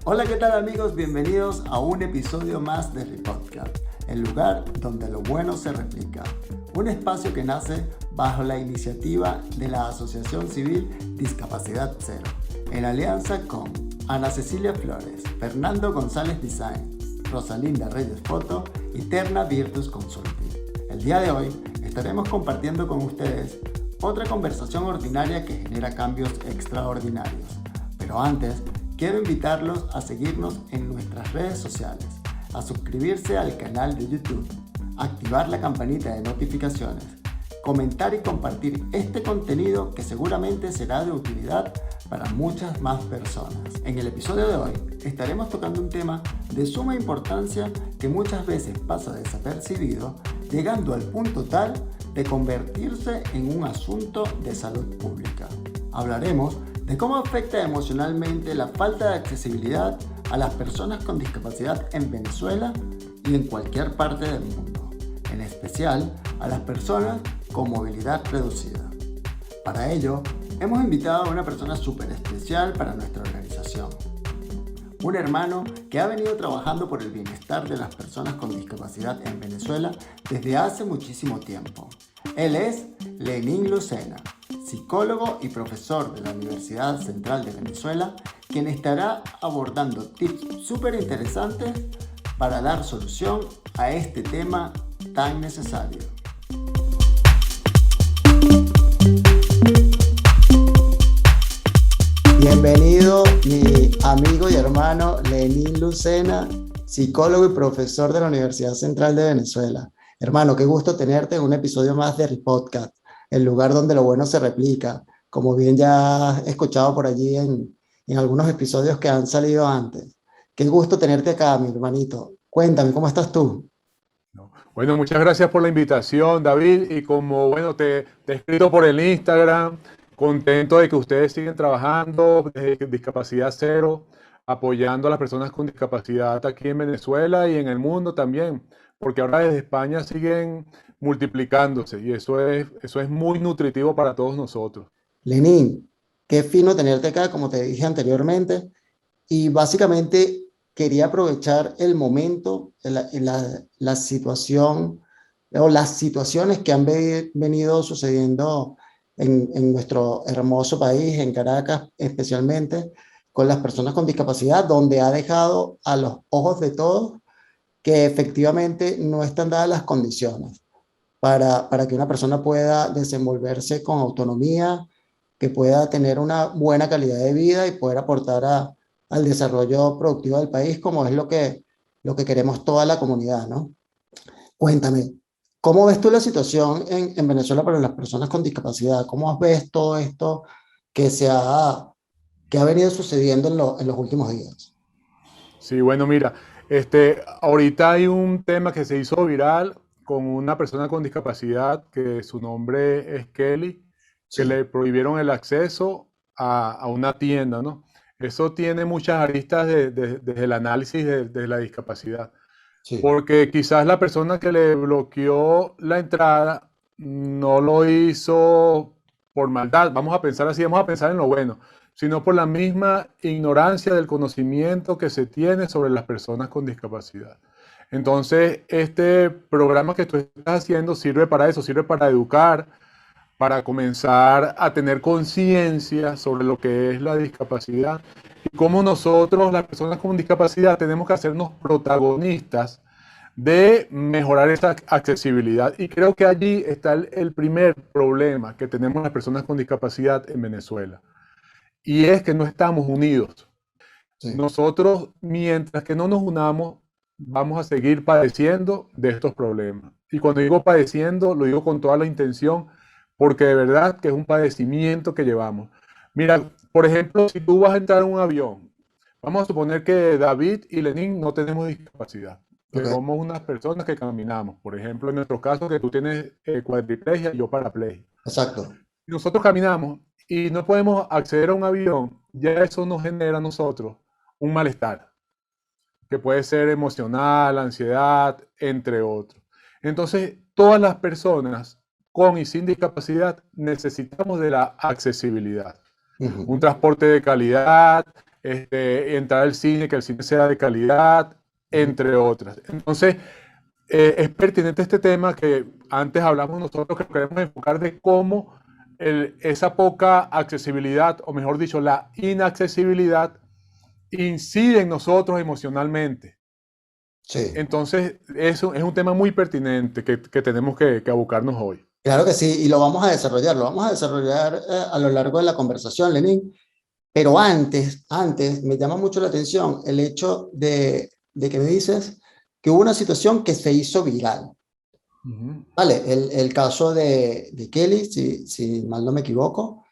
Hola, ¿qué tal amigos? Bienvenidos a un episodio más de Repodcast, el lugar donde lo bueno se replica. Un espacio que nace bajo la iniciativa de la Asociación Civil Discapacidad Cero, en alianza con Ana Cecilia Flores, Fernando González Design, Rosalinda Reyes Foto y Terna Virtus Consulting. El día de hoy estaremos compartiendo con ustedes otra conversación ordinaria que genera cambios extraordinarios. Pero antes, quiero invitarlos a seguirnos en nuestras redes sociales, a suscribirse al canal de YouTube, activar la campanita de notificaciones, comentar y compartir este contenido que seguramente será de utilidad para muchas más personas. En el episodio de hoy estaremos tocando un tema de suma importancia que muchas veces pasa desapercibido, llegando al punto tal de convertirse en un asunto de salud pública. Hablaremos de cómo afecta emocionalmente la falta de accesibilidad a las personas con discapacidad en Venezuela y en cualquier parte del mundo, en especial a las personas con movilidad reducida. Para ello, hemos invitado a una persona súper especial para nuestra organización. Un hermano que ha venido trabajando por el bienestar de las personas con discapacidad en Venezuela desde hace muchísimo tiempo. Él es Lenín Lucena, psicólogo y profesor de la Universidad Central de Venezuela, quien estará abordando tips súper interesantes para dar solución a este tema tan necesario. Bienvenido mi amigo y hermano Lenín Lucena, psicólogo y profesor de la Universidad Central de Venezuela. Hermano, qué gusto tenerte en un episodio más de Repodcast, el lugar donde lo bueno se replica, como bien ya he escuchado por allí en algunos episodios que han salido antes. Qué gusto tenerte acá, mi hermanito. Cuéntame, ¿cómo estás tú? Bueno, muchas gracias por la invitación, David, y como te he escrito por el Instagram, contento de que ustedes siguen trabajando desde Discapacidad Cero, apoyando a las personas con discapacidad aquí en Venezuela y en el mundo también, porque ahora desde España siguen multiplicándose y eso es muy nutritivo para todos nosotros. Lenín, qué fino tenerte acá, como te dije anteriormente, y básicamente quería aprovechar el momento, la situación o las situaciones que han venido sucediendo en nuestro hermoso país, en Caracas especialmente, con las personas con discapacidad, donde ha dejado a los ojos de todos que efectivamente no están dadas las condiciones para que una persona pueda desenvolverse con autonomía, que pueda tener una buena calidad de vida y poder aportar al desarrollo productivo del país, como es lo que queremos toda la comunidad, ¿no? Cuéntame, ¿cómo ves tú la situación en Venezuela para las personas con discapacidad? ¿Cómo ves todo esto que, que ha venido sucediendo en los últimos días? Sí, bueno, mira, ahorita hay un tema que se hizo viral con una persona con discapacidad que su nombre es Kelly, que Sí, le prohibieron el acceso a una tienda, ¿no? Eso tiene muchas aristas desde el análisis de la discapacidad, sí, porque quizás la persona que le bloqueó la entrada no lo hizo por maldad, vamos a pensar así, vamos a pensar en lo bueno, sino por la misma ignorancia del conocimiento que se tiene sobre las personas con discapacidad. Entonces, este programa que tú estás haciendo sirve para eso, sirve para educar, para comenzar a tener conciencia sobre lo que es la discapacidad y cómo nosotros, las personas con discapacidad, tenemos que hacernos protagonistas de mejorar esa accesibilidad. Y creo que allí está el primer problema que tenemos las personas con discapacidad en Venezuela. Y es que no estamos unidos. sí. Nosotros, mientras que no nos unamos, vamos a seguir padeciendo de estos problemas. Y cuando digo padeciendo, lo digo con toda la intención, porque de verdad que es un padecimiento que llevamos. Mira, por ejemplo, si tú vas a entrar en un avión, vamos a suponer que David y Lenín no tenemos discapacidad, que Ok, somos unas personas que caminamos. Por ejemplo, en nuestro caso, que tú tienes cuadriplegia y yo paraplegia. exacto. Nosotros caminamos y no podemos acceder a un avión, ya eso nos genera a nosotros un malestar, que puede ser emocional, ansiedad, entre otros. Entonces, todas las personas con y sin discapacidad necesitamos de la accesibilidad. Un Ujú. transporte de calidad, entrar al cine, que el cine sea de calidad, entre otras. Entonces, es pertinente este tema que antes hablamos nosotros, que queremos enfocar de cómo esa poca accesibilidad, o mejor dicho, la inaccesibilidad, incide en nosotros emocionalmente. Sí, Entonces, eso es un tema muy pertinente que tenemos que abocarnos hoy. claro que sí, y lo vamos a desarrollar a lo largo de la conversación, Lenín. Pero antes me llama mucho la atención el hecho de que me dices que hubo una situación que se hizo viral. Ujú. Vale, el caso de Kelly, si mal no me equivoco,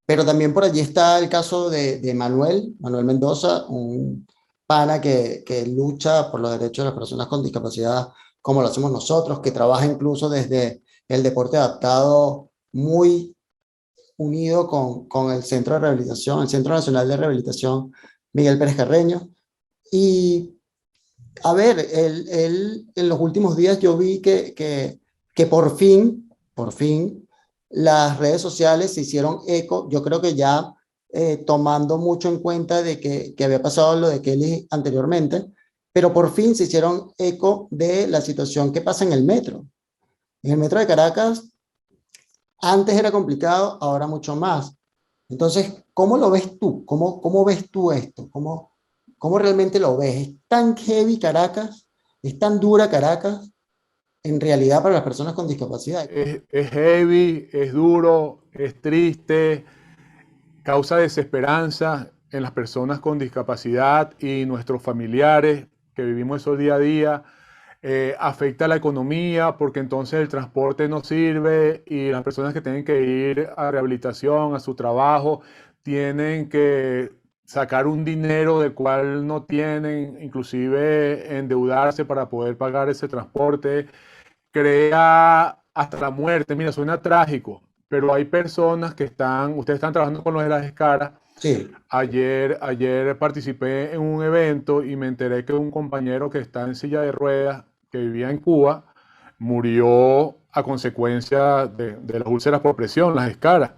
pero también por allí está el caso de Manuel Mendoza, un pana que lucha por los derechos de las personas con discapacidad, como lo hacemos nosotros, que trabaja incluso desde el deporte adaptado muy unido con el Centro de Rehabilitación, el Centro Nacional de Rehabilitación Miguel Pérez Carreño. Y a ver, él en los últimos días yo vi que por fin, las redes sociales se hicieron eco, yo creo que ya tomando mucho en cuenta de que había pasado lo de Kelly anteriormente, pero por fin se hicieron eco de la situación que pasa en el metro. En el metro de Caracas antes era complicado, ahora mucho más. Entonces, ¿cómo lo ves tú? ¿Cómo ves tú esto? ¿Cómo realmente lo ves? ¿Es tan heavy Caracas? ¿Es tan dura Caracas en realidad para las personas con discapacidad? Es heavy, es duro, es triste, causa desesperanza en las personas con discapacidad y nuestros familiares que vivimos eso día a día. Afecta a la economía porque entonces el transporte no sirve y las personas que tienen que ir a rehabilitación, a su trabajo, tienen que sacar un dinero del cual no tienen, inclusive endeudarse para poder pagar ese transporte. Crea hasta la muerte. Mira, suena trágico, pero hay personas que ustedes están trabajando con los de las escaras. Sí, Ayer participé en un evento y me enteré que un compañero que está en silla de ruedas, que vivía en Cuba, murió a consecuencia de las úlceras por presión, las escaras.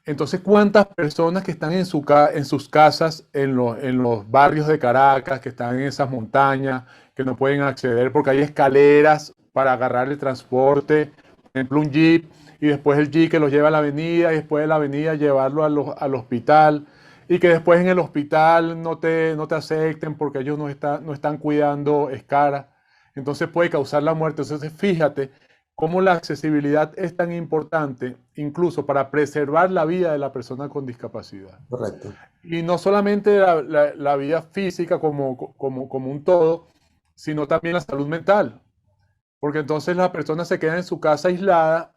Entonces, ¿cuántas personas que están en sus casas, en los barrios de Caracas, que están en esas montañas, que no pueden acceder porque hay escaleras para agarrar el transporte, por ejemplo, un jeep, y después el jeep que los lleva a la avenida, y después de la avenida llevarlo al hospital, y que después en el hospital no te acepten porque ellos no están cuidando escaras? Entonces puede causar la muerte. Entonces, fíjate cómo la accesibilidad es tan importante, incluso para preservar la vida de la persona con discapacidad. correcto. Y no solamente la vida física como un todo, sino también la salud mental, porque entonces la persona se queda en su casa aislada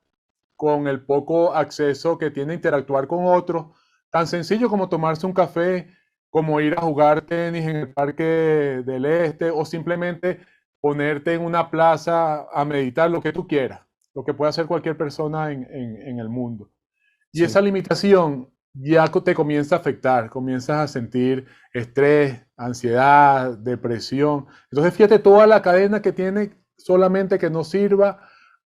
con el poco acceso que tiene a interactuar con otros, tan sencillo como tomarse un café, como ir a jugar tenis en el Parque del Este, o simplemente ponerte en una plaza a meditar, lo que tú quieras, lo que puede hacer cualquier persona en el mundo. Y esa Sí, limitación ya te comienza a afectar, comienzas a sentir estrés, ansiedad, depresión. Entonces fíjate toda la cadena que tiene solamente que no sirva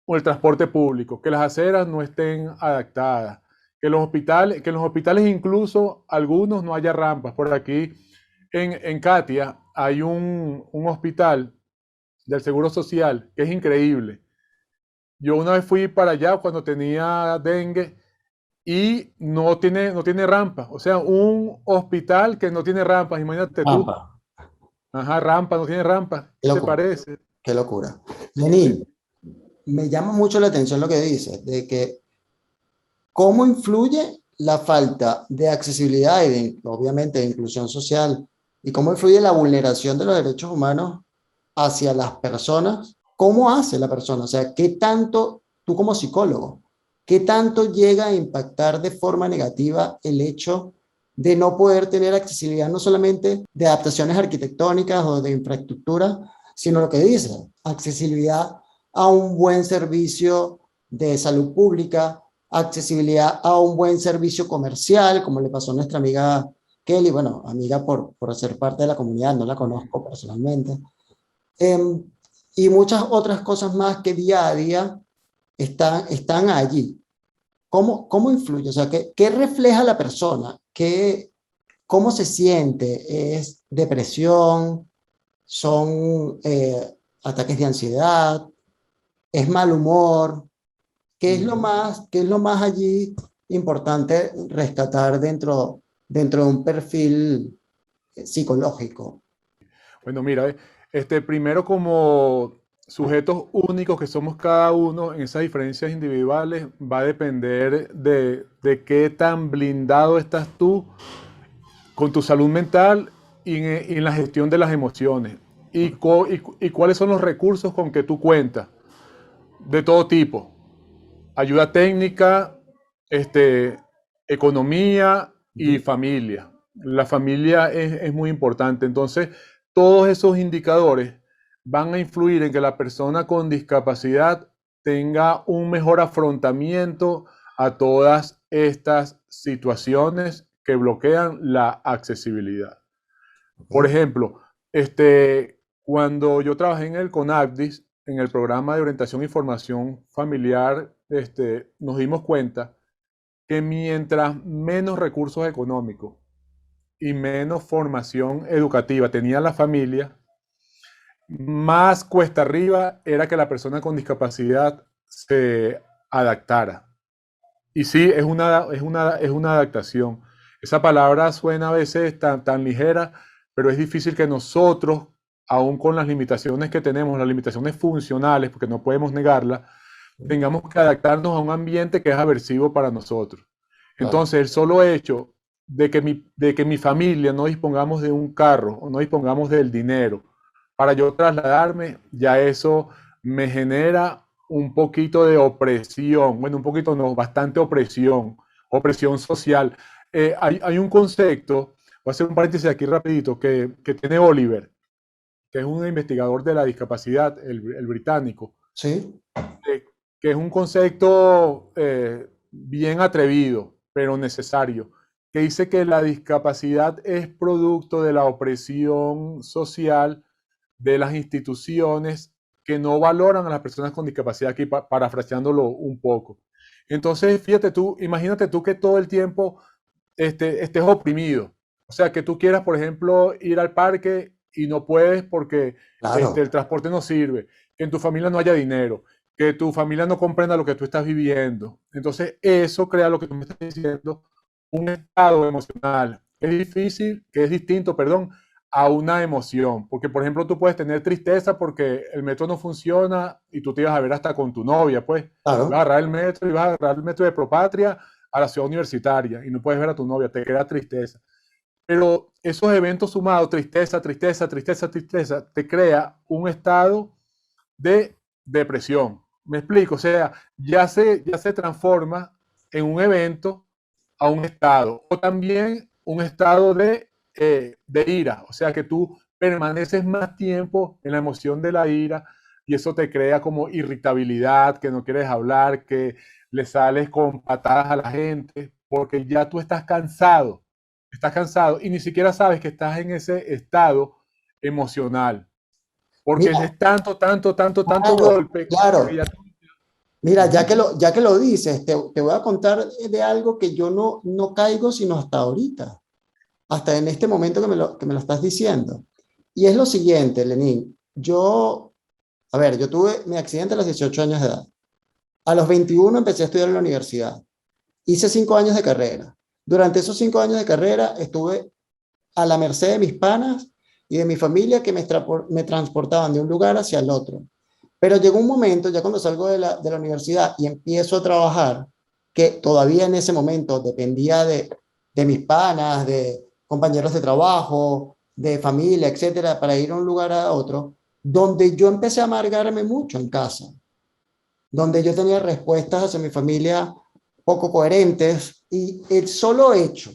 o el transporte público, que las aceras no estén adaptadas, que en los hospitales incluso algunos no haya rampas. Por aquí en Katia hay un hospital del Seguro Social que es increíble. Yo una vez fui para allá cuando tenía dengue y no tiene rampa. O sea, un hospital que no tiene rampas, imagínate tú. Pampa, Ajá, rampa, no tiene rampa. qué ¿Qué te locura, parece? qué locura. Sí. Lenín, me llama mucho la atención lo que dices, de que cómo influye la falta de accesibilidad y obviamente de inclusión social y cómo influye la vulneración de los derechos humanos hacia las personas. ¿Cómo hace la persona? O sea, ¿qué tanto, tú como psicólogo, qué tanto llega a impactar de forma negativa el hecho de no poder tener accesibilidad no solamente de adaptaciones arquitectónicas o de infraestructura, sino lo que dice, accesibilidad a un buen servicio de salud pública, accesibilidad a un buen servicio comercial, como le pasó a nuestra amiga Kelly, bueno, amiga por ser parte de la comunidad, no la conozco personalmente, eh, y muchas otras cosas más que día a día están allí. ¿Cómo influye? O sea, ¿qué refleja la persona? ¿cómo se siente? ¿Es depresión? ¿Son ataques de ansiedad? ¿Es mal humor? Ujú. Qué es lo más allí importante rescatar dentro de un perfil psicológico? Bueno, mira, primero como sujetos únicos que somos cada uno, en esas diferencias individuales va a depender de qué tan blindado estás tú con tu salud mental y en la gestión de las emociones. Y cuáles son los recursos con que tú cuentas, de todo tipo. Ayuda técnica, economía y Ujú. familia. La familia es muy importante. Entonces, todos esos indicadores van a influir en que la persona con discapacidad tenga un mejor afrontamiento a todas estas situaciones que bloquean la accesibilidad. Por Ok. ejemplo, cuando yo trabajé en el CONACDIS, en el programa de orientación y formación familiar, nos dimos cuenta que mientras menos recursos económicos y menos formación educativa tenía la familia, más cuesta arriba era que la persona con discapacidad se adaptara. Y sí, es una adaptación. Esa palabra suena a veces tan ligera, pero es difícil que nosotros, aún con las limitaciones que tenemos, las limitaciones funcionales, porque no podemos negarlas, tengamos que adaptarnos a un ambiente que es aversivo para nosotros. Claro. Entonces, el solo hecho de que mi familia no dispongamos de un carro o no dispongamos del dinero para yo trasladarme, ya eso me genera un poquito de opresión, bueno, un poquito no, bastante opresión, opresión social. Hay un concepto, voy a hacer un paréntesis aquí rapidito, que tiene Oliver, que es un investigador de la discapacidad, el británico, Sí. eh, que es un concepto bien atrevido, pero necesario, que dice que la discapacidad es producto de la opresión social de las instituciones que no valoran a las personas con discapacidad, aquí parafraseándolo un poco. Entonces, fíjate tú, imagínate tú que todo el tiempo estés oprimido. O sea, que tú quieras, por ejemplo, ir al parque y no puedes porque Claro. el transporte no sirve, que en tu familia no haya dinero, que tu familia no comprenda lo que tú estás viviendo. Entonces, eso crea lo que tú me estás diciendo, un estado emocional. Es difícil, que es distinto, perdón, a una emoción. Porque, por ejemplo, tú puedes tener tristeza porque el metro no funciona y tú te ibas a ver hasta con tu novia, pues. Vas a Claro. agarrar el metro y vas a agarrar el metro de Propatria a la ciudad universitaria y no puedes ver a tu novia, te queda tristeza. Pero esos eventos sumados, tristeza, tristeza, tristeza, tristeza, te crea un estado de depresión. ¿Me explico? O sea, ya se transforma en un evento a un estado. O también un estado de ira. O sea, que tú permaneces más tiempo en la emoción de la ira y eso te crea como irritabilidad, que no quieres hablar, que le sales con patadas a la gente, porque ya tú estás cansado y ni siquiera sabes que estás en ese estado emocional. Porque Mira, es tanto, tanto, tanto, tanto claro, golpe que claro. ya. Mira, Ujú. ya que lo dices, te voy a contar de algo que yo no caigo sino hasta ahorita, hasta en este momento que me lo estás diciendo. Y es lo siguiente, Lenín. A ver, yo tuve mi accidente a los 18 años de edad. A los 21 empecé a estudiar en la universidad. Hice 5 años de carrera. Durante esos 5 años de carrera estuve a la merced de mis panas y de mi familia que me transportaban de un lugar hacia el otro. Pero llegó un momento, ya cuando salgo de la universidad y empiezo a trabajar, que todavía en ese momento dependía de mis panas, de compañeros de trabajo, de familia, etcétera, para ir a un lugar a otro, donde yo empecé a amargarme mucho en casa, donde yo tenía respuestas hacia mi familia poco coherentes y el solo hecho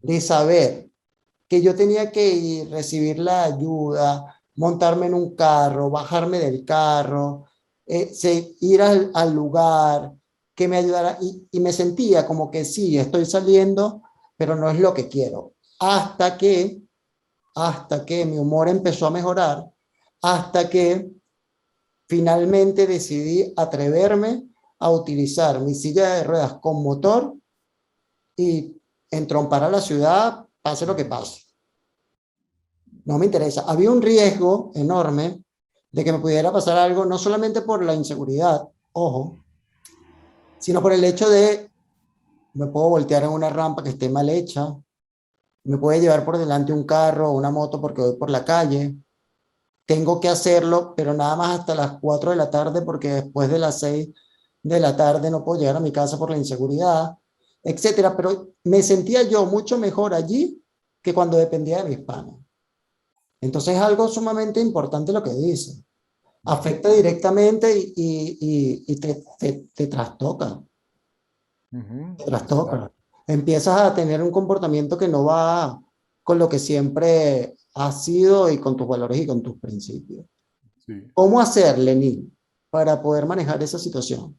de saber que yo tenía que ir, recibir la ayuda, montarme en un carro, bajarme del carro, ir al lugar, que me ayudara y me sentía como que sí, estoy saliendo, pero no es lo que quiero. Hasta que mi humor empezó a mejorar, hasta que finalmente decidí atreverme a utilizar mi silla de ruedas con motor y entrompar a la ciudad pase lo que pase. No me interesa. Había un riesgo enorme de que me pudiera pasar algo, no solamente por la inseguridad, ojo, sino por el hecho de me puedo voltear en una rampa que esté mal hecha, me puede llevar por delante un carro o una moto porque voy por la calle. Tengo que hacerlo, pero nada más hasta las 4 de la tarde porque después de las 6 de la tarde no puedo llegar a mi casa por la inseguridad, etcétera. Pero me sentía yo mucho mejor allí que cuando dependía de mis panas. Entonces es algo sumamente importante lo que dice. Afecta directamente y te trastoca. Te trastoca. Empiezas a tener un comportamiento que no va con lo que siempre has sido y con tus valores y con tus principios. Sí. ¿Cómo hacer, Lenín, para poder manejar esa situación?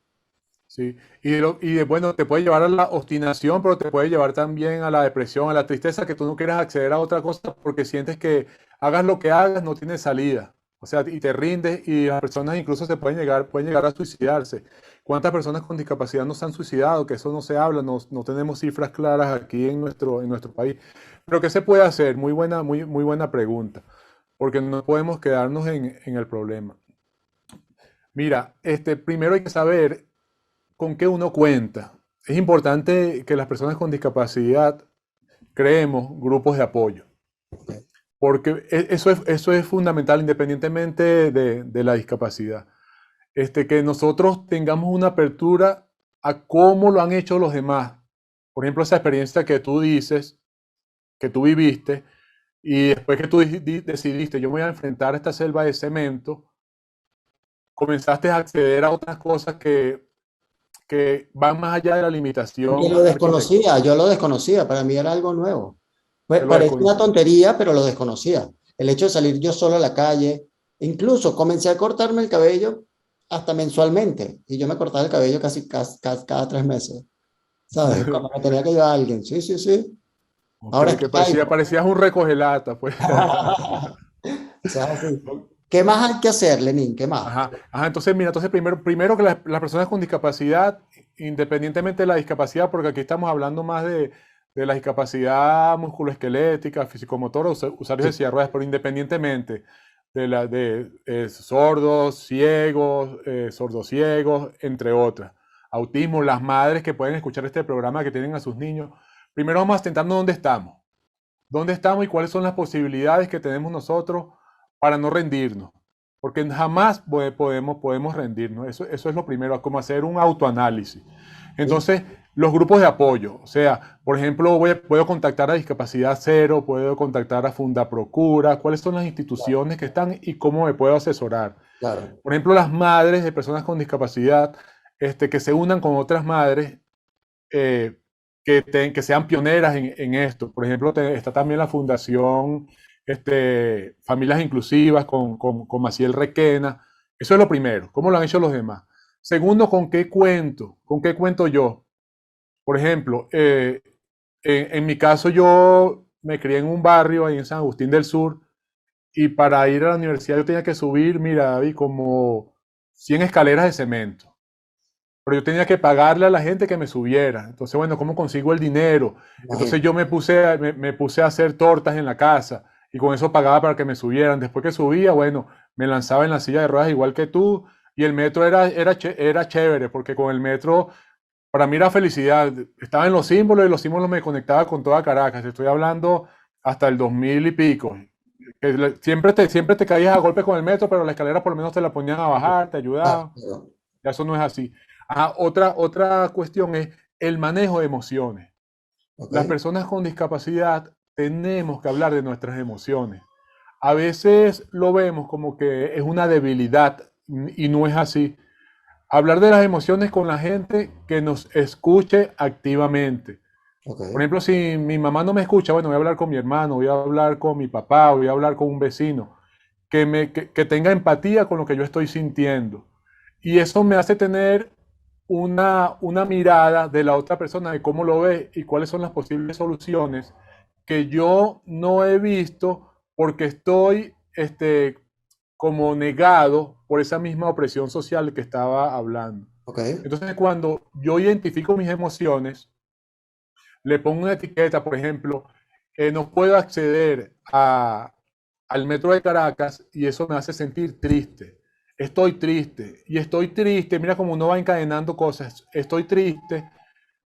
Sí, bueno, te puede llevar a la obstinación, pero te puede llevar también a la depresión, a la tristeza, que tú no quieras acceder a otra cosa porque sientes que hagas lo que hagas, no tienes salida. O sea, y te rindes y las personas incluso pueden llegar a suicidarse. ¿Cuántas personas con discapacidad no se han suicidado? Que eso no se habla, no tenemos cifras claras aquí en nuestro país. Pero ¿qué se puede hacer? Muy buena pregunta, porque no podemos quedarnos en el problema. Mira, primero hay que saber con qué uno cuenta. Es importante que las personas con discapacidad creemos grupos de apoyo, porque eso es fundamental independientemente de la discapacidad. Que nosotros tengamos una apertura a cómo lo han hecho los demás. Por ejemplo, esa experiencia que tú dices, que tú viviste, y después que tú decidiste, yo me voy a enfrentar a esta selva de cemento, comenzaste a acceder a otras cosas que van más allá de la Porque limitación lo arquitectónica. desconocía, yo lo desconocía, para mí era algo nuevo. Te lo Parece una desconocía. tontería, pero lo desconocía. El hecho de salir yo solo a la calle, incluso comencé a cortarme el cabello hasta mensualmente, y yo me cortaba el cabello cada 3 meses, ¿sabes? Cuando me tenía que llevar a alguien, sí, sí, sí. Ok, Ahora que estoy ahí. parecías un recogelata, pues. O sea, sí. ¿Qué más hay que hacer, Lenín? ¿Qué más? Ajá, entonces mira, primero que las personas con discapacidad, independientemente de la discapacidad, porque aquí estamos hablando más de la discapacidad musculoesquelética, fisicomotora, usuarios de Sí, silla de ruedas, pero independientemente de sordos, ciegos, sordociegos, entre otras. Autismo, las madres que pueden escuchar este programa que tienen a sus niños. Primero vamos a centrarnos dónde estamos. ¿Dónde estamos y cuáles son las posibilidades que tenemos nosotros para no rendirnos? Porque jamás podemos rendirnos. Eso es lo primero, como hacer un autoanálisis. sí, Entonces, los grupos de apoyo, o sea, por ejemplo, puedo contactar a Discapacidad Cero, puedo contactar a Fundaprocura, cuáles son las claro, instituciones que están y cómo me puedo asesorar. claro. Por ejemplo, las madres de personas con discapacidad, que se unan con otras madres eh, que sean pioneras en esto. Por ejemplo, está también la Fundación Familias Inclusivas con Maciel Requena. Eso es lo primero. ¿Cómo lo han hecho los demás? Segundo, ¿con qué cuento? ¿Con qué cuento yo? Por ejemplo, en mi caso yo me crié en un barrio ahí en San Agustín del Sur y para ir a la universidad yo tenía que subir, mira, David, como 100 escaleras de cemento, pero yo tenía que pagarle a la gente que me subiera. Entonces, bueno, ¿cómo consigo el dinero? Entonces Imagínate. yo me puse a hacer tortas en la casa y con eso pagaba para que me subieran. Después que subía, bueno, me lanzaba en la silla de ruedas igual que tú y el metro era chévere porque con el metro para mí era felicidad. Estaba en los símbolos y los símbolos me conectaba con toda Caracas. Estoy hablando hasta el 2000 y pico. Siempre te caías a golpe con el metro, pero la escalera por lo menos te la ponían a bajar, te ayudaban. Claro, Ya eso no es así. Otra cuestión es el manejo de emociones. ok, Las personas con discapacidad tenemos que hablar de nuestras emociones. A veces lo vemos como que es una debilidad y no es así. Hablar de las emociones con la gente que nos escuche activamente. ok, Por ejemplo, si mi mamá no me escucha, bueno, voy a hablar con mi hermano, voy a hablar con mi papá, voy a hablar con un vecino, que tenga empatía con lo que yo estoy sintiendo. Y eso me hace tener una mirada de la otra persona, de cómo lo ve y cuáles son las posibles soluciones que yo no he visto porque estoy como negado por esa misma opresión social que estaba hablando. ok, Entonces, cuando yo identifico mis emociones, le pongo una etiqueta, por ejemplo, no puedo acceder al metro de Caracas y eso me hace sentir triste. Estoy triste y estoy triste. Mira cómo uno va encadenando cosas. Estoy triste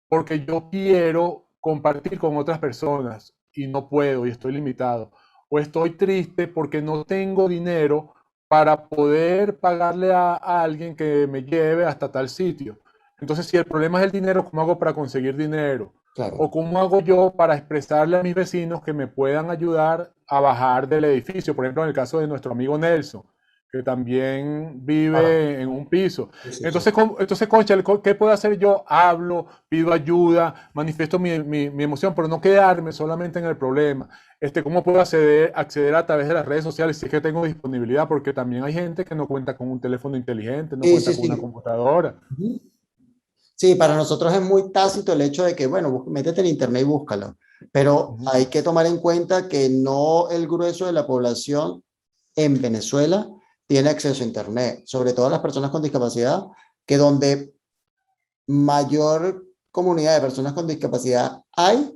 porque yo quiero compartir con otras personas y no puedo y estoy limitado. O estoy triste porque no tengo dinero para poder pagarle a alguien que me lleve hasta tal sitio. Entonces, si el problema es el dinero, ¿cómo hago para conseguir dinero? Claro. ¿O cómo hago yo para expresarle a mis vecinos que me puedan ayudar a bajar del edificio? Por ejemplo, en el caso de nuestro amigo Nelson, que también Claro. vive en un piso. Sí, sí, sí. Entonces, concha, ¿qué puedo hacer yo? Hablo, pido ayuda, manifiesto mi emoción, pero no quedarme solamente en el problema. ¿Cómo puedo acceder a través de las redes sociales si es que tengo disponibilidad? Porque también hay gente que no cuenta con un teléfono inteligente, no Sí, cuenta sí, con una sí. computadora. Ujú. Sí, para nosotros es muy tácito el hecho de que, bueno, métete en internet y búscalo, pero Ujú. hay que tomar en cuenta que no el grueso de la población en Venezuela tiene acceso a internet, sobre todo las personas con discapacidad, que donde mayor comunidad de personas con discapacidad hay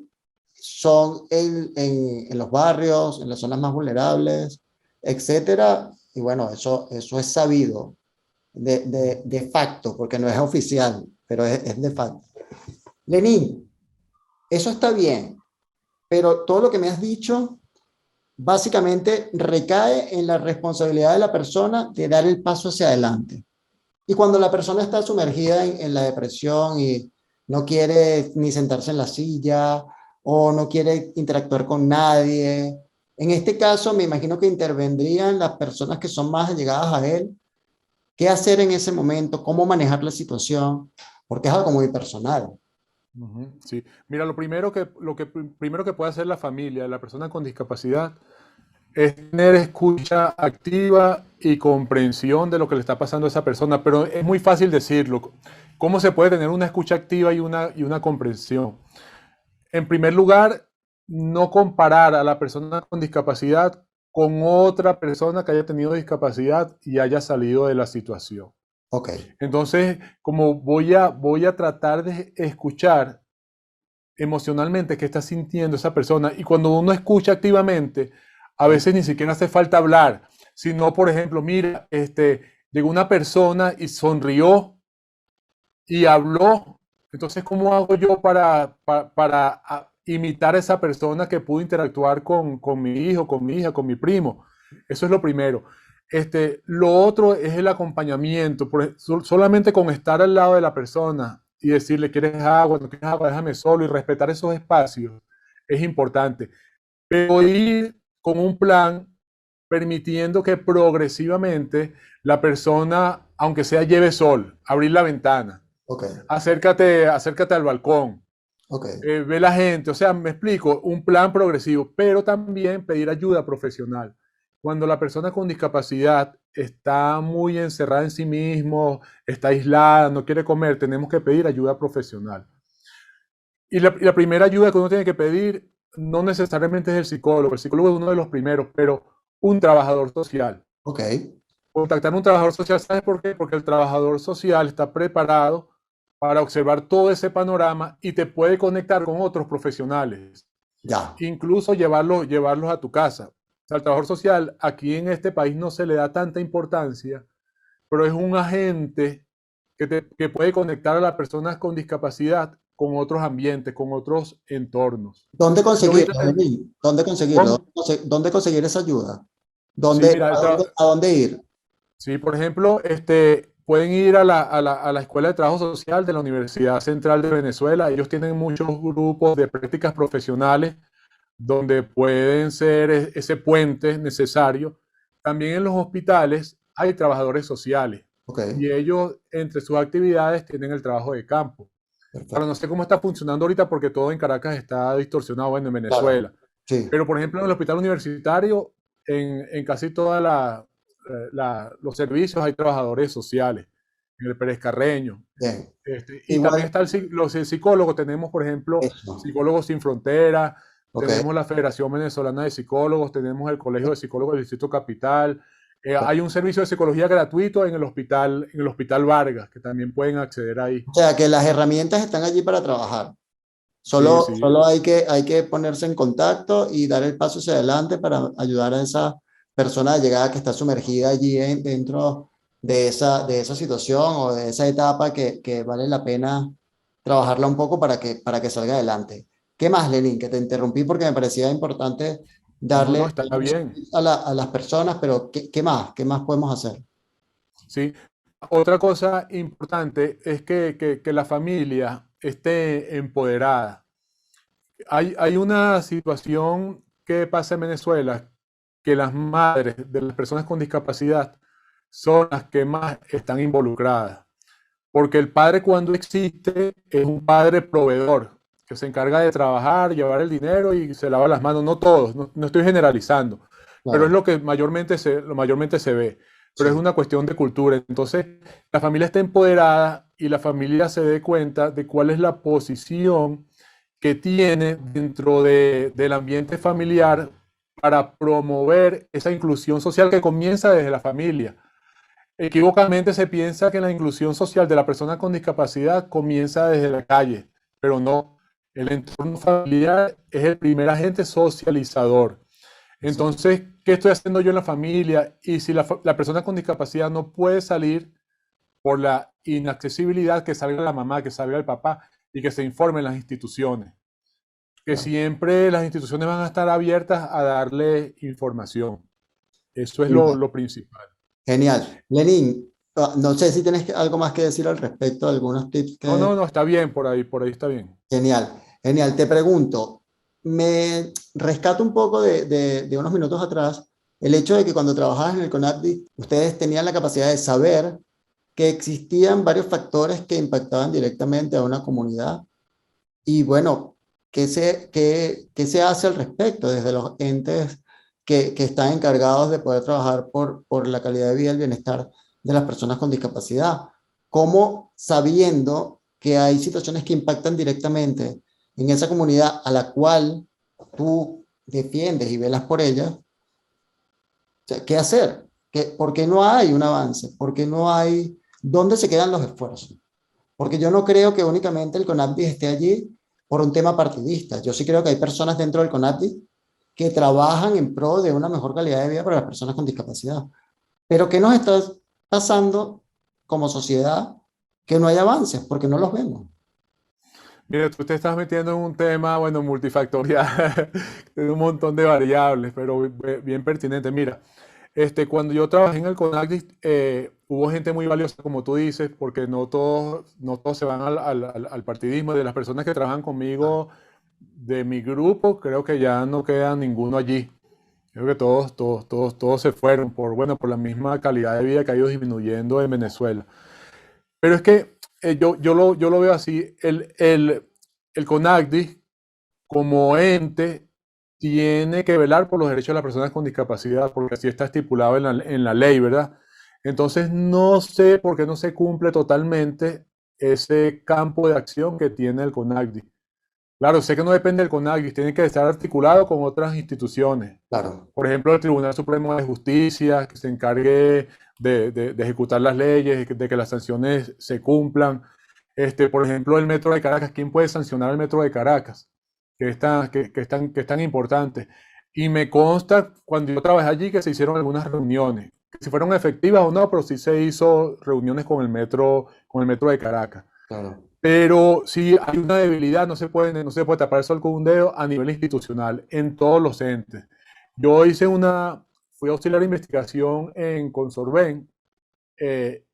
son en los barrios, en las zonas más vulnerables, etcétera. Y bueno, eso es sabido de facto, porque no es oficial, pero es de facto. Lenín, eso está bien, pero todo lo que me has dicho básicamente recae en la responsabilidad de la persona de dar el paso hacia adelante. Y cuando la persona está sumergida en la depresión y no quiere ni sentarse en la silla o no quiere interactuar con nadie, en este caso me imagino que intervendrían las personas que son más allegadas a él. ¿Qué hacer en ese momento? ¿Cómo manejar la situación? Porque es algo muy personal. Ujú, sí, mira, primero que puede hacer la familia, la persona con discapacidad, es tener escucha activa y comprensión de lo que le está pasando a esa persona, pero es muy fácil decirlo. ¿Cómo se puede tener una escucha activa y una comprensión? En primer lugar, no comparar a la persona con discapacidad con otra persona que haya tenido discapacidad y haya salido de la situación. Ok, Entonces, como voy a tratar de escuchar emocionalmente qué está sintiendo esa persona. Y cuando uno escucha activamente, a ok, veces ni siquiera hace falta hablar, sino, por ejemplo, mira, llegó una persona y sonrió y habló. Entonces, ¿cómo hago yo para imitar a esa persona que pudo interactuar con mi hijo, con mi hija, con mi primo? Eso es lo primero. Lo otro es el acompañamiento. Solamente con estar al lado de la persona y decirle, ¿quieres agua? ¿No quieres agua? Déjame solo y respetar esos espacios es importante. Pero ir con un plan permitiendo que progresivamente la persona, aunque sea lleve sol, abrir la ventana, ok, acércate al balcón, ok. ve la gente, o sea, me explico, un plan progresivo, pero también pedir ayuda profesional. Cuando la persona con discapacidad está muy encerrada en sí mismo, está aislada, no quiere comer, tenemos que pedir ayuda profesional. Y la primera ayuda que uno tiene que pedir no necesariamente es el psicólogo es uno de los primeros, pero un trabajador social. Ok, Contactar a un trabajador social, ¿sabes por qué? Porque el trabajador social está preparado para observar todo ese panorama y te puede conectar con otros profesionales, ya. incluso llevarlos a tu casa. O sea, el trabajador social aquí en este país no se le da tanta importancia, pero es un agente que puede conectar a las personas con discapacidad con otros ambientes, con otros entornos. ¿Dónde Yo ahorita conseguirlo, Lenín? ¿Dónde conseguirlo? ¿cómo? ¿Dónde conseguir esa ayuda? Sí, ¿Dónde, mira, a dónde ir? sí, por ejemplo, pueden ir a la Escuela de Trabajo Social de la Universidad Central de Venezuela. Ellos tienen muchos grupos de prácticas profesionales donde pueden ser ese puente necesario. También en los hospitales hay trabajadores sociales Ok, y ellos entre sus actividades tienen el trabajo de campo. Ahora, no perfecto. sé cómo está funcionando ahorita porque todo en Caracas está distorsionado, bueno, en Claro, Venezuela. sí, Pero, por ejemplo, en el hospital universitario, en casi todos los servicios hay trabajadores sociales, en el Pérez Carreño. bien. Y también Igual, están los psicólogos, tenemos, por ejemplo, eso. Psicólogos Sin Fronteras, Ok, tenemos la Federación Venezolana de Psicólogos, tenemos el Colegio de Psicólogos del Distrito Capital. Hay un servicio de psicología gratuito en el hospital Vargas, que también pueden acceder ahí. o sea, que las herramientas están allí para trabajar. Sí, sí. Solo hay que ponerse en contacto y dar el paso hacia adelante para ayudar a esa persona de llegada que está sumergida allí dentro de esa situación o de esa etapa que vale la pena trabajarla un poco para que salga adelante. ¿Qué más, Lenin? Que te interrumpí porque me parecía importante No, no, darle está bien. a las personas, pero ¿qué más? ¿Qué más podemos hacer? Sí. Otra cosa importante es que la familia esté empoderada. Hay una situación que pasa en Venezuela, que las madres de las personas con discapacidad son las que más están involucradas. Porque el padre cuando existe es un padre proveedor, que se encarga de trabajar, llevar el dinero y se lava las manos. No todos, no estoy generalizando, pero es Claro, lo que mayormente se ve. Pero es sí, una cuestión de cultura. Entonces, la familia está empoderada y la familia se dé cuenta de cuál es la posición que tiene dentro del ambiente familiar para promover esa inclusión social que comienza desde la familia. Equivocamente se piensa que la inclusión social de la persona con discapacidad comienza desde la calle, pero no. El entorno familiar es el primer agente socializador. exacto. Entonces, ¿qué estoy haciendo yo en la familia? Y si la persona con discapacidad no puede salir por la inaccesibilidad, que salga la mamá, que salga el papá y que se informen las instituciones. Que Claro. siempre las instituciones van a estar abiertas a darle información. Eso es Genial. lo principal. Genial. Lenin, no sé si tienes algo más que decir al respecto, algunos tips No, que... no, no, está bien por ahí está bien. Genial, genial. Te pregunto, me rescato un poco de unos minutos atrás el hecho de que cuando trabajabas en el CONADI, ustedes tenían la capacidad de saber que existían varios factores que impactaban directamente a una comunidad. Y bueno, qué se hace al respecto desde los entes que están encargados de poder trabajar por la calidad de vida y el bienestar de las personas con discapacidad? ¿Cómo, sabiendo que hay situaciones que impactan directamente en esa comunidad a la cual tú defiendes y velas por ella, o sea, qué hacer? ¿Por qué no hay un avance? ¿Por qué no hay... ¿Dónde se quedan los esfuerzos? Porque yo no creo que únicamente el CONADI esté allí por un tema partidista. Yo sí creo que hay personas dentro del CONADI que trabajan en pro de una mejor calidad de vida para las personas con discapacidad. Pero ¿qué nos está pasando como sociedad? Que no hay avances, porque no los vemos. Mira, tú te estás metiendo en un tema, bueno, multifactorial, de un montón de variables, pero bien pertinente. Mira, cuando yo trabajé en el CONACYT, hubo gente muy valiosa, como tú dices, porque no todos se van al partidismo. De las personas que trabajan conmigo, de mi grupo, creo que ya no queda ninguno allí. Creo que todos se fueron bueno, por la misma calidad de vida que ha ido disminuyendo en Venezuela. Pero es que yo lo veo así, el CONACDI como ente tiene que velar por los derechos de las personas con discapacidad, porque así está estipulado en la ley, ¿verdad? Entonces no sé por qué no se cumple totalmente ese campo de acción que tiene el CONACDI. Claro, sé que no depende del CONACDI, tiene que estar articulado con otras instituciones. Claro, Por ejemplo, el Tribunal Supremo de Justicia, que se encargue de ejecutar las leyes, de que las sanciones se cumplan. Por ejemplo, el Metro de Caracas, ¿quién puede sancionar el Metro de Caracas? Que es tan importante. Y me consta cuando yo trabajé allí que se hicieron algunas reuniones, que si fueron efectivas o no, pero sí se hizo reuniones con el metro de Caracas. claro. Pero sí hay una debilidad, no se puede tapar el sol con un dedo a nivel institucional, en todos los entes. Yo fui auxiliar de investigación en Consorben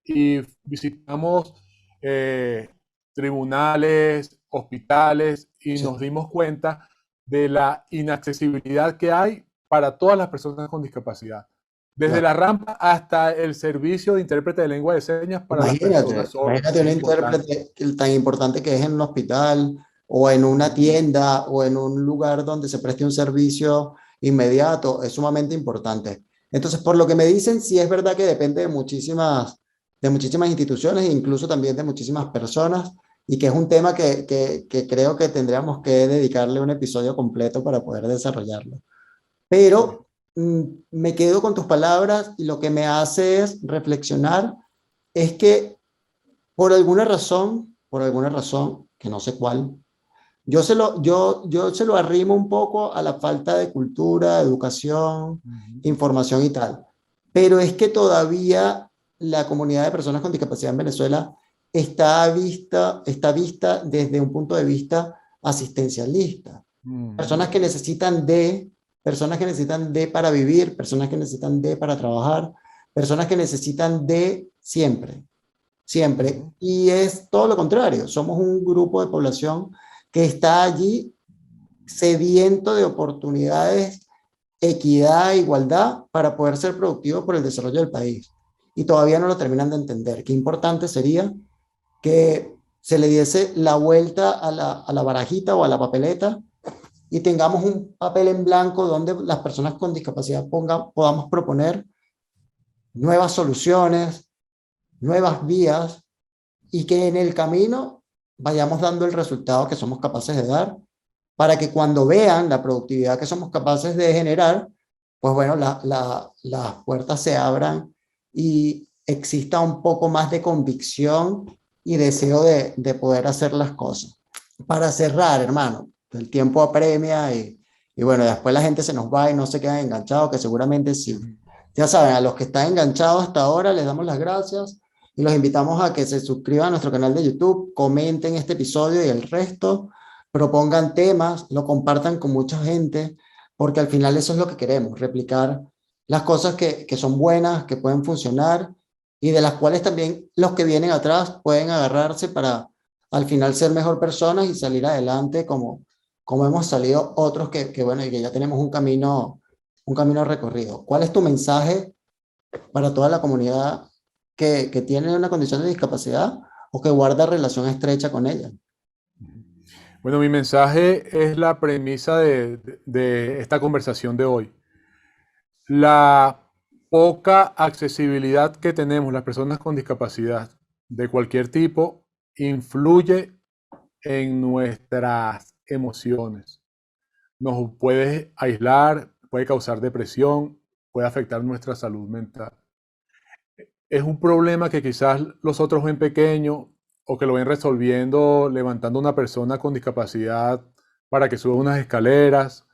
y visitamos eh, tribunales, hospitales y Sí, nos dimos cuenta de la inaccesibilidad que hay para todas las personas con discapacidad. Desde claro. la rampa hasta el servicio de intérprete de lengua de señas para las personas sordas. Imagínate un Es importante. intérprete tan importante que es en un hospital o en una tienda o en un lugar donde se preste un servicio inmediato, es sumamente importante. Entonces, por lo que me dicen, sí es verdad que depende de muchísimas instituciones e incluso también de muchísimas personas y que es un tema que creo que tendríamos que dedicarle un episodio completo para poder desarrollarlo. Sí. Pero me quedo con tus palabras y lo que me hace es reflexionar es que por alguna razón, que no sé cuál, yo se lo arrimo un poco a la falta de cultura, educación, Ujú. información y tal. Pero es que todavía la comunidad de personas con discapacidad en Venezuela está vista desde un punto de vista asistencialista. Ujú. Personas que necesitan personas que necesitan de para vivir, personas que necesitan de para trabajar, personas que necesitan de siempre, siempre. Ujú. Y es todo lo contrario, somos un grupo de población que está allí sediento de oportunidades, equidad, igualdad para poder ser productivo por el desarrollo del país. Y todavía no lo terminan de entender. Qué importante sería que se le diese la vuelta a la barajita o a la papeleta y tengamos un papel en blanco donde las personas con discapacidad podamos proponer nuevas soluciones, nuevas vías y que en el camino vayamos dando el resultado que somos capaces de dar para que cuando vean la productividad que somos capaces de generar, pues bueno, las puertas se abran y exista un poco más de convicción y deseo de poder hacer las cosas. Para cerrar, hermano, el tiempo apremia y bueno, después la gente se nos va y no se quedan enganchados, que seguramente sí. Ya saben, a los que están enganchados hasta ahora les damos las gracias y los invitamos a que se suscriban a nuestro canal de YouTube, comenten este episodio y el resto, propongan temas, lo compartan con mucha gente, porque al final eso es lo que queremos, replicar las cosas que son buenas, que pueden funcionar y de las cuales también los que vienen atrás pueden agarrarse para al final ser mejor personas y salir adelante como hemos salido otros bueno, y que ya tenemos un camino recorrido. ¿Cuál es tu mensaje para toda la comunidad que tiene una condición de discapacidad o que guarda relación estrecha con ella? Bueno, mi mensaje es la premisa de esta conversación de hoy. La poca accesibilidad que tenemos las personas con discapacidad de cualquier tipo influye en nuestras emociones. Nos puede aislar, puede causar depresión, puede afectar nuestra salud mental. Es un problema que quizás los otros ven pequeño o que lo ven resolviendo levantando a una persona con discapacidad para que suba unas escaleras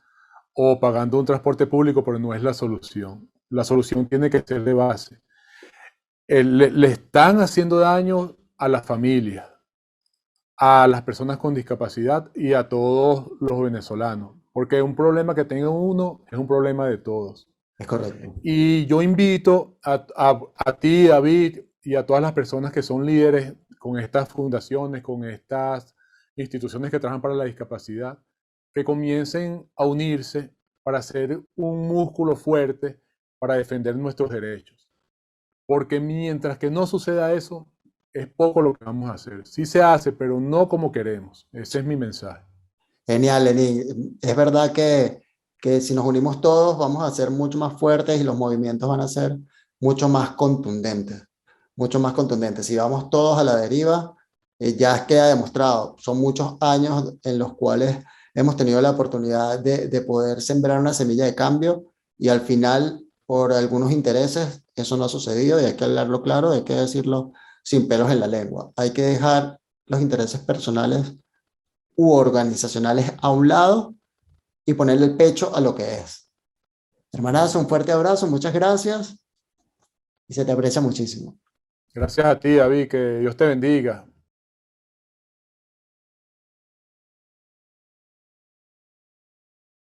o pagando un transporte público, pero no es la solución. La solución tiene que ser de base. Le están haciendo daño a las familias, a las personas con discapacidad y a todos los venezolanos, porque un problema que tenga uno es un problema de todos. Es correcto. Y yo invito a ti, David, y a todas las personas que son líderes con estas fundaciones, con estas instituciones que trabajan para la discapacidad, que comiencen a unirse para hacer un músculo fuerte para defender nuestros derechos. Porque mientras que no suceda eso, es poco lo que vamos a hacer. Sí se hace, pero no como queremos. Ese es mi mensaje. Genial, Lenín. Es verdad que si nos unimos todos vamos a ser mucho más fuertes y los movimientos van a ser mucho más contundentes, mucho más contundentes. Si vamos todos a la deriva, ya queda demostrado. Son muchos años en los cuales hemos tenido la oportunidad de poder sembrar una semilla de cambio y al final, por algunos intereses, eso no ha sucedido y hay que hablarlo claro, hay que decirlo sin pelos en la lengua. Hay que dejar los intereses personales u organizacionales a un lado y ponerle el pecho a lo que es. Hermanazo, un fuerte abrazo, muchas gracias y se te aprecia muchísimo. Gracias a ti, David. Que Dios te bendiga.